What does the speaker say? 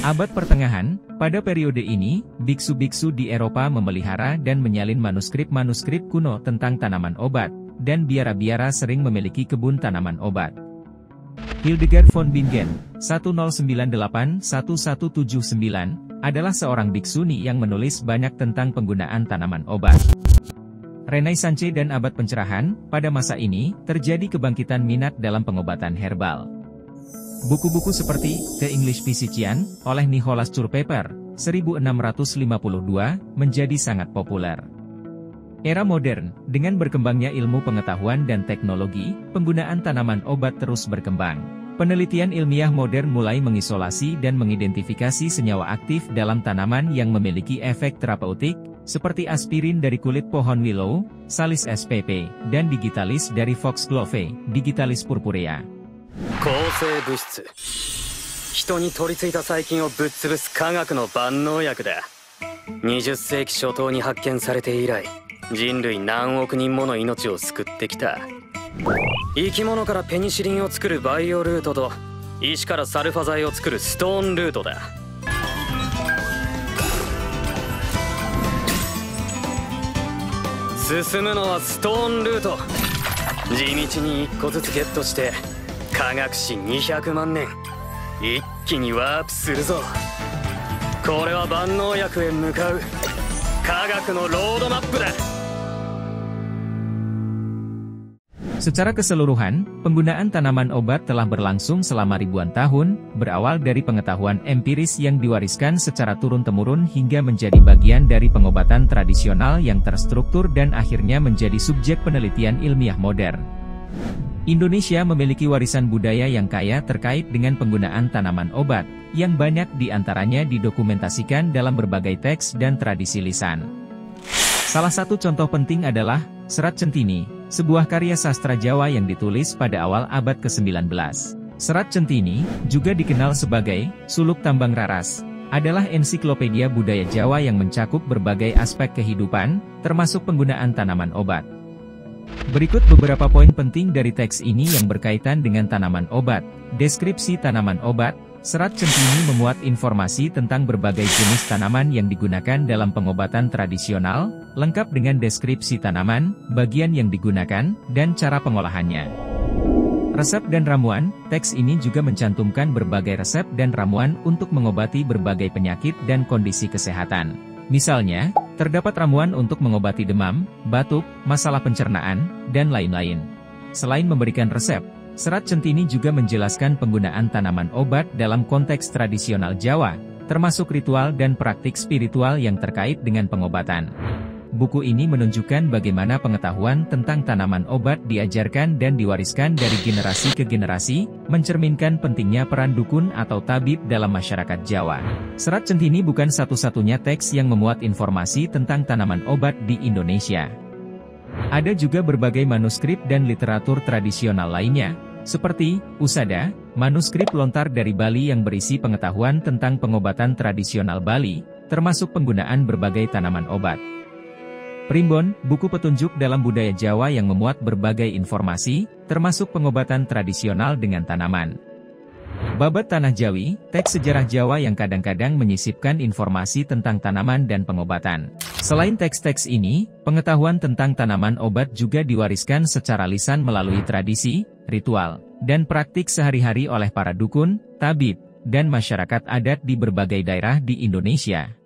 Abad pertengahan, pada periode ini, biksu-biksu di Eropa memelihara dan menyalin manuskrip-manuskrip kuno tentang tanaman obat, dan biara-biara sering memiliki kebun tanaman obat. Hildegard von Bingen, 1098-1179, adalah seorang biksuni yang menulis banyak tentang penggunaan tanaman obat. Renaissance dan abad pencerahan, pada masa ini, terjadi kebangkitan minat dalam pengobatan herbal. Buku-buku seperti The English Physician, oleh Nicholas Culpeper, 1652, menjadi sangat populer. Era modern, dengan berkembangnya ilmu pengetahuan dan teknologi, penggunaan tanaman obat terus berkembang. Penelitian ilmiah modern mulai mengisolasi dan mengidentifikasi senyawa aktif dalam tanaman yang memiliki efek terapeutik, seperti aspirin dari kulit pohon willow, Salis spp, dan digitalis dari Foxglove, Digitalis purpurea. 抗生物質。人に取り付いた細菌をぶっ潰す科学の万能薬だ。20世紀初頭に発見されて以来、人類何億人もの命を救ってきた。生き物からペニシリンを作るバイオルートと、石からサルファ剤を作るストーンルートだ。進むのはストーンルート。地道に1個ずつゲットして、科学史200万年一気にワープするぞ。これは万能薬へ向かう科学のロードマップだ。 Secara keseluruhan, penggunaan tanaman obat telah berlangsung selama ribuan tahun, berawal dari pengetahuan empiris yang diwariskan secara turun-temurun hingga menjadi bagian dari pengobatan tradisional yang terstruktur dan akhirnya menjadi subjek penelitian ilmiah modern. Indonesia memiliki warisan budaya yang kaya terkait dengan penggunaan tanaman obat, yang banyak diantaranya didokumentasikan dalam berbagai teks dan tradisi lisan. Salah satu contoh penting adalah Serat Centini, sebuah karya sastra Jawa yang ditulis pada awal abad ke-19. Serat Centini, juga dikenal sebagai Suluk Tambang Raras, adalah ensiklopedia budaya Jawa yang mencakup berbagai aspek kehidupan, termasuk penggunaan tanaman obat. Berikut beberapa poin penting dari teks ini yang berkaitan dengan tanaman obat. Deskripsi tanaman obat. Serat Centini memuat informasi tentang berbagai jenis tanaman yang digunakan dalam pengobatan tradisional, lengkap dengan deskripsi tanaman, bagian yang digunakan, dan cara pengolahannya. Resep dan ramuan. Teks ini juga mencantumkan berbagai resep dan ramuan untuk mengobati berbagai penyakit dan kondisi kesehatan. Misalnya, terdapat ramuan untuk mengobati demam, batuk, masalah pencernaan, dan lain-lain. Selain memberikan resep, Serat Centini juga menjelaskan penggunaan tanaman obat dalam konteks tradisional Jawa, termasuk ritual dan praktik spiritual yang terkait dengan pengobatan. Buku ini menunjukkan bagaimana pengetahuan tentang tanaman obat diajarkan dan diwariskan dari generasi ke generasi, mencerminkan pentingnya peran dukun atau tabib dalam masyarakat Jawa. Serat Centini bukan satu-satunya teks yang memuat informasi tentang tanaman obat di Indonesia. Ada juga berbagai manuskrip dan literatur tradisional lainnya, seperti Usada, manuskrip lontar dari Bali yang berisi pengetahuan tentang pengobatan tradisional Bali, termasuk penggunaan berbagai tanaman obat. Primbon, buku petunjuk dalam budaya Jawa yang memuat berbagai informasi, termasuk pengobatan tradisional dengan tanaman. Babat Tanah Jawi, teks sejarah Jawa yang kadang-kadang menyisipkan informasi tentang tanaman dan pengobatan. Selain teks-teks ini, pengetahuan tentang tanaman obat juga diwariskan secara lisan melalui tradisi, ritual, dan praktik sehari-hari oleh para dukun, tabib, dan masyarakat adat di berbagai daerah di Indonesia.